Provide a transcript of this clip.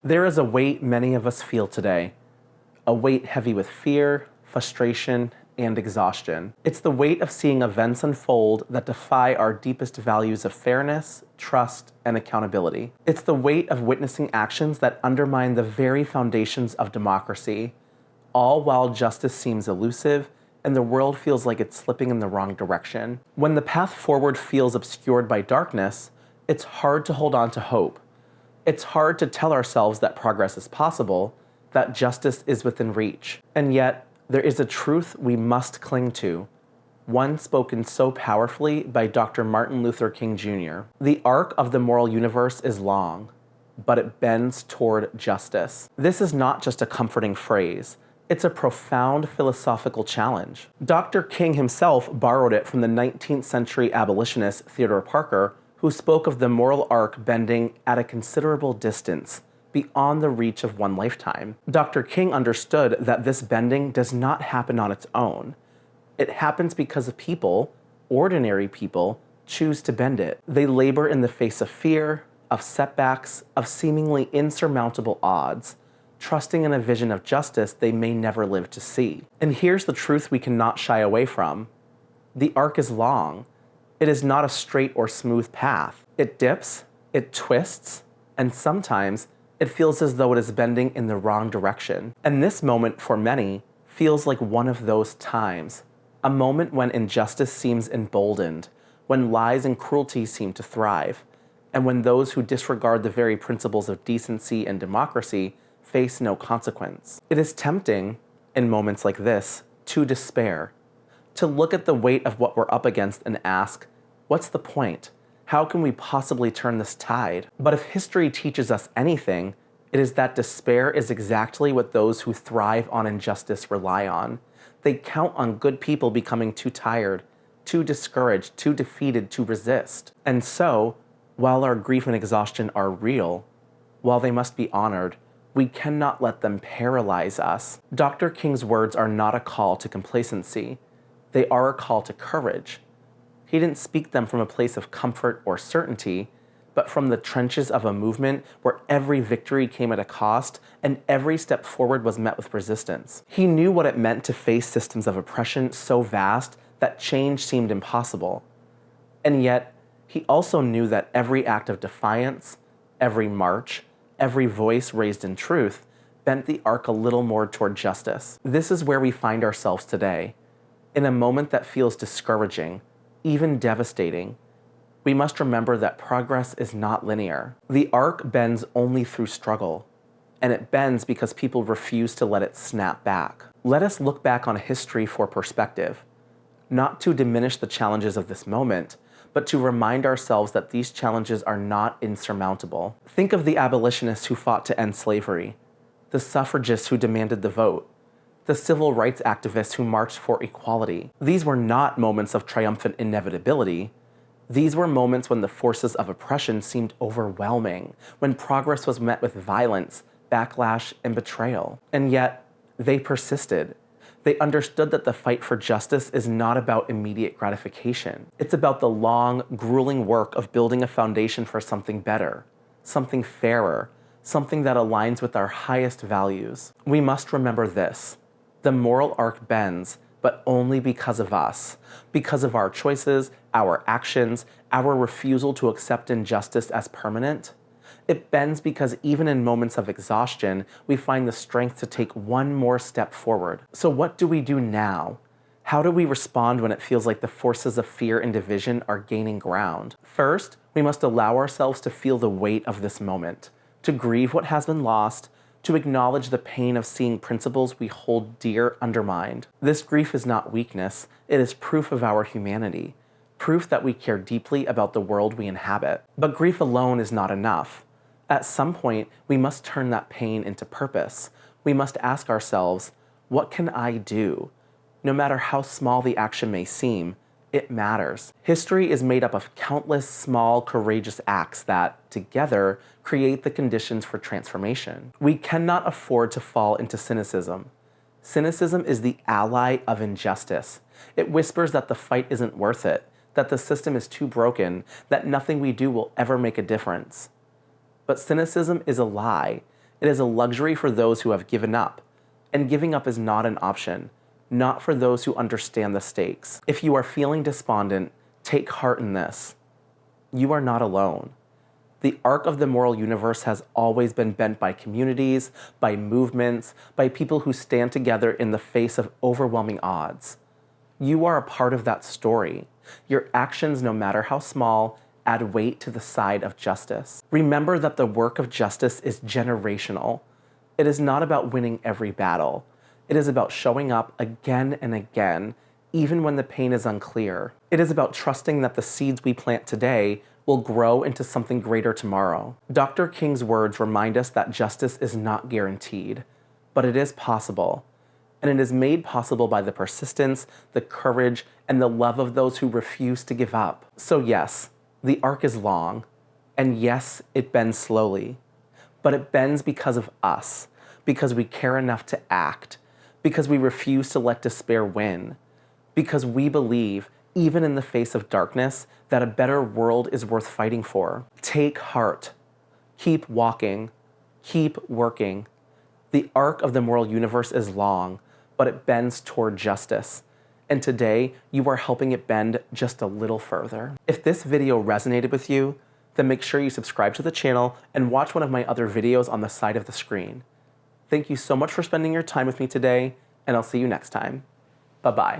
There is a weight many of us feel today, a weight heavy with fear, frustration, and exhaustion. It's the weight of seeing events unfold that defy our deepest values of fairness, trust, and accountability. It's the weight of witnessing actions that undermine the very foundations of democracy, all while justice seems elusive and the world feels like it's slipping in the wrong direction. When the path forward feels obscured by darkness, it's hard to hold on to hope. It's hard to tell ourselves that progress is possible, that justice is within reach. And yet, there is a truth we must cling to, one spoken so powerfully by Dr. Martin Luther King Jr. The arc of the moral universe is long, but it bends toward justice. This is not just a comforting phrase. It's a profound philosophical challenge. Dr. King himself borrowed it from the 19th century abolitionist Theodore Parker, who spoke of the moral arc bending at a considerable distance, beyond the reach of one lifetime. Dr. King understood that this bending does not happen on its own. It happens because people, ordinary people, choose to bend it. They labor in the face of fear, of setbacks, of seemingly insurmountable odds, trusting in a vision of justice they may never live to see. And here's the truth we cannot shy away from. The arc is long. It is not a straight or smooth path. It dips, it twists, and sometimes it feels as though it is bending in the wrong direction. And this moment, for many, feels like one of those times. A moment when injustice seems emboldened, when lies and cruelty seem to thrive, and when those who disregard the very principles of decency and democracy face no consequence. It is tempting, in moments like this, to despair, to look at the weight of what we're up against and ask, what's the point? How can we possibly turn this tide? But if history teaches us anything, it is that despair is exactly what those who thrive on injustice rely on. They count on good people becoming too tired, too discouraged, too defeated to resist. And so, while our grief and exhaustion are real, while they must be honored, we cannot let them paralyze us. Dr. King's words are not a call to complacency. They are a call to courage. He didn't speak them from a place of comfort or certainty, but from the trenches of a movement where every victory came at a cost and every step forward was met with resistance. He knew what it meant to face systems of oppression so vast that change seemed impossible. And yet, he also knew that every act of defiance, every march, every voice raised in truth bent the arc a little more toward justice. This is where we find ourselves today. In a moment that feels discouraging, even devastating, we must remember that progress is not linear. The arc bends only through struggle, and it bends because people refuse to let it snap back. Let us look back on history for perspective, not to diminish the challenges of this moment, but to remind ourselves that these challenges are not insurmountable. Think of the abolitionists who fought to end slavery, the suffragists who demanded the vote, the civil rights activists who marched for equality. These were not moments of triumphant inevitability. These were moments when the forces of oppression seemed overwhelming, when progress was met with violence, backlash, and betrayal. And yet, they persisted. They understood that the fight for justice is not about immediate gratification. It's about the long, grueling work of building a foundation for something better, something fairer, something that aligns with our highest values. We must remember this. The moral arc bends, but only because of us, because of our choices, our actions, our refusal to accept injustice as permanent. It bends because even in moments of exhaustion, we find the strength to take one more step forward. So what do we do now? How do we respond when it feels like the forces of fear and division are gaining ground? First, we must allow ourselves to feel the weight of this moment, to grieve what has been lost, to acknowledge the pain of seeing principles we hold dear undermined. This grief is not weakness, it is proof of our humanity, proof that we care deeply about the world we inhabit. But grief alone is not enough. At some point, we must turn that pain into purpose. We must ask ourselves, what can I do? No matter how small the action may seem, it matters. History is made up of countless small, courageous acts that, together, create the conditions for transformation. We cannot afford to fall into cynicism. Cynicism is the ally of injustice. It whispers that the fight isn't worth it, that the system is too broken, that nothing we do will ever make a difference. But cynicism is a lie. It is a luxury for those who have given up. And giving up is not an option, not for those who understand the stakes. If you are feeling despondent, take heart in this. You are not alone. The arc of the moral universe has always been bent by communities, by movements, by people who stand together in the face of overwhelming odds. You are a part of that story. Your actions, no matter how small, add weight to the side of justice. Remember that the work of justice is generational. It is not about winning every battle. It is about showing up again and again, even when the pain is unclear. It is about trusting that the seeds we plant today will grow into something greater tomorrow. Dr. King's words remind us that justice is not guaranteed, but it is possible. And it is made possible by the persistence, the courage, and the love of those who refuse to give up. So yes, the arc is long, and yes, it bends slowly, but it bends because of us, because we care enough to act, because we refuse to let despair win, because we believe, even in the face of darkness, that a better world is worth fighting for. Take heart. Keep walking. Keep working. The arc of the moral universe is long, but it bends toward justice. And today, you are helping it bend just a little further. If this video resonated with you, then make sure you subscribe to the channel and watch one of my other videos on the side of the screen. Thank you so much for spending your time with me today, and I'll see you next time. Bye-bye.